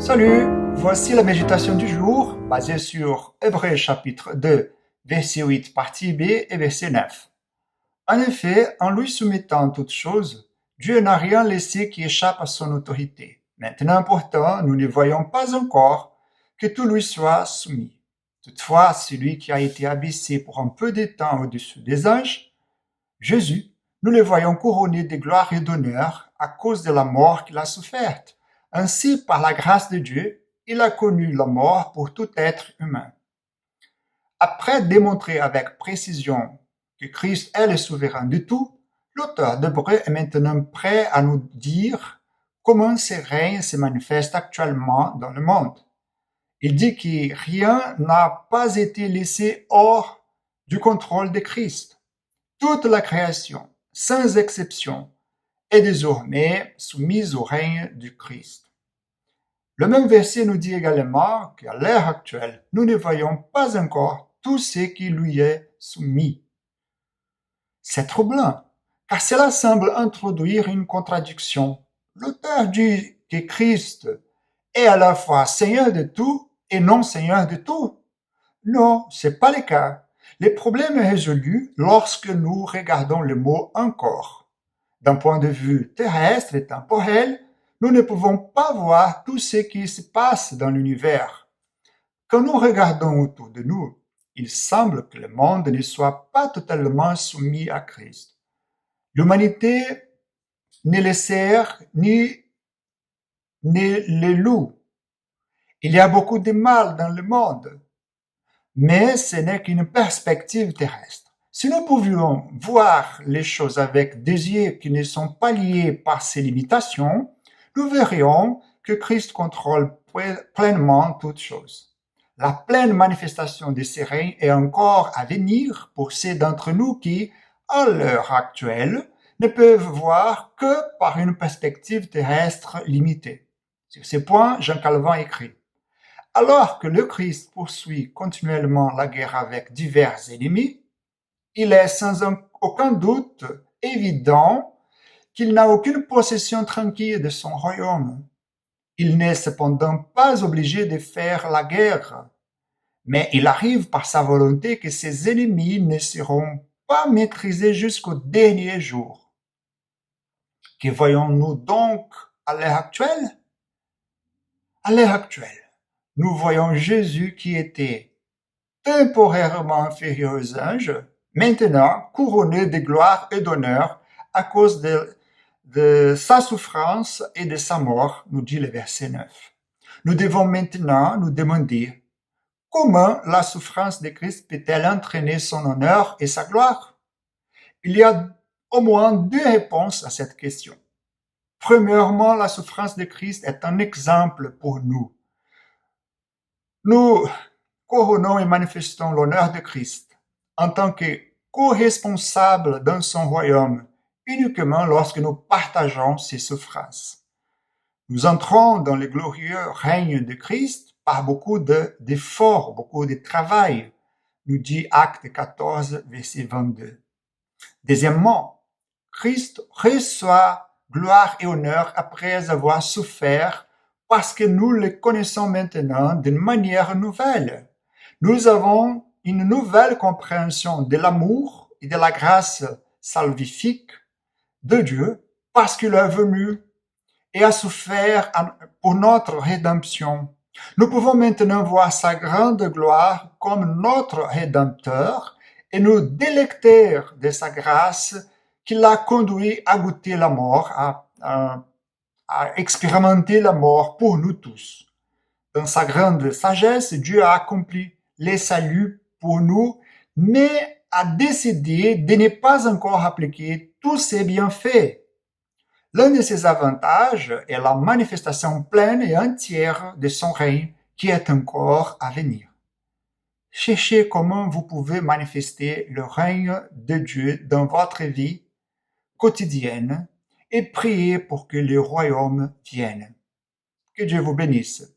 Salut, voici la méditation du jour basée sur Hébreux chapitre 2, verset 8 partie B et verset 9. En effet, en lui soumettant toutes choses, Dieu n'a rien laissé qui échappe à son autorité. Maintenant pourtant, nous ne voyons pas encore que tout lui soit soumis. Toutefois, celui qui a été abaissé pour un peu de temps au-dessus des anges, Jésus, nous le voyons couronné de gloire et d'honneur à cause de la mort qu'il a soufferte. Ainsi, par la grâce de Dieu, il a connu la mort pour tout être humain. Après démontrer avec précision que Christ est le souverain de tout, l'auteur d'Hébreux est maintenant prêt à nous dire comment ce règne se manifeste actuellement dans le monde. Il dit que rien n'a pas été laissé hors du contrôle de Christ. Toute la création, sans exception, est désormais soumise au règne du Christ. Le même verset nous dit également qu'à l'heure actuelle, nous ne voyons pas encore tout ce qui lui est soumis. C'est troublant, car cela semble introduire une contradiction. L'auteur dit que Christ est à la fois Seigneur de tout et non Seigneur de tout. Non, c'est pas le cas. Le problème est résolu lorsque nous regardons le mot « encore ». D'un point de vue terrestre et temporel, nous ne pouvons pas voir tout ce qui se passe dans l'univers. Quand nous regardons autour de nous, il semble que le monde ne soit pas totalement soumis à Christ. L'humanité ne le sert ni ne le loue. Il y a beaucoup de mal dans le monde, mais ce n'est qu'une perspective terrestre. Si nous pouvions voir les choses avec des yeux qui ne sont pas liés par ces limitations, nous verrions que Christ contrôle pleinement toutes choses. La pleine manifestation de ce règne est encore à venir pour ceux d'entre nous qui, à l'heure actuelle, ne peuvent voir que par une perspective terrestre limitée. Sur ce point, Jean Calvin écrit: alors que le Christ poursuit continuellement la guerre avec divers ennemis, il est sans aucun doute évident qu'il n'a aucune possession tranquille de son royaume. Il n'est cependant pas obligé de faire la guerre, mais il arrive par sa volonté que ses ennemis ne seront pas maîtrisés jusqu'au dernier jour. Que voyons-nous donc à l'heure actuelle? À l'heure actuelle, nous voyons Jésus qui était temporairement inférieur aux anges, maintenant couronné de gloire et d'honneur à cause de sa souffrance et de sa mort, nous dit le verset 9. Nous devons maintenant nous demander comment la souffrance de Christ peut-elle entraîner son honneur et sa gloire? Il y a au moins deux réponses à cette question. Premièrement, la souffrance de Christ est un exemple pour nous. Nous couronnons et manifestons l'honneur de Christ en tant que co-responsables dans son royaume uniquement lorsque nous partageons ses souffrances. Nous entrons dans le glorieux règne de Christ par beaucoup d'efforts, beaucoup de travail, nous dit Acte 14, verset 22. Deuxièmement, Christ reçoit gloire et honneur après avoir souffert parce que nous le connaissons maintenant d'une manière nouvelle. Nous avons une nouvelle compréhension de l'amour et de la grâce salvifique de Dieu parce qu'il est venu et a souffert pour notre rédemption. Nous pouvons maintenant voir sa grande gloire comme notre Rédempteur et nous délecter de sa grâce qui l'a conduit à goûter la mort, à expérimenter la mort pour nous tous. Dans sa grande sagesse, Dieu a accompli les saluts pour nous, mais a décidé de ne pas encore appliquer tous ses bienfaits. L'un de ses avantages est la manifestation pleine et entière de son règne qui est encore à venir. Cherchez comment vous pouvez manifester le règne de Dieu dans votre vie quotidienne et priez pour que le royaume vienne. Que Dieu vous bénisse.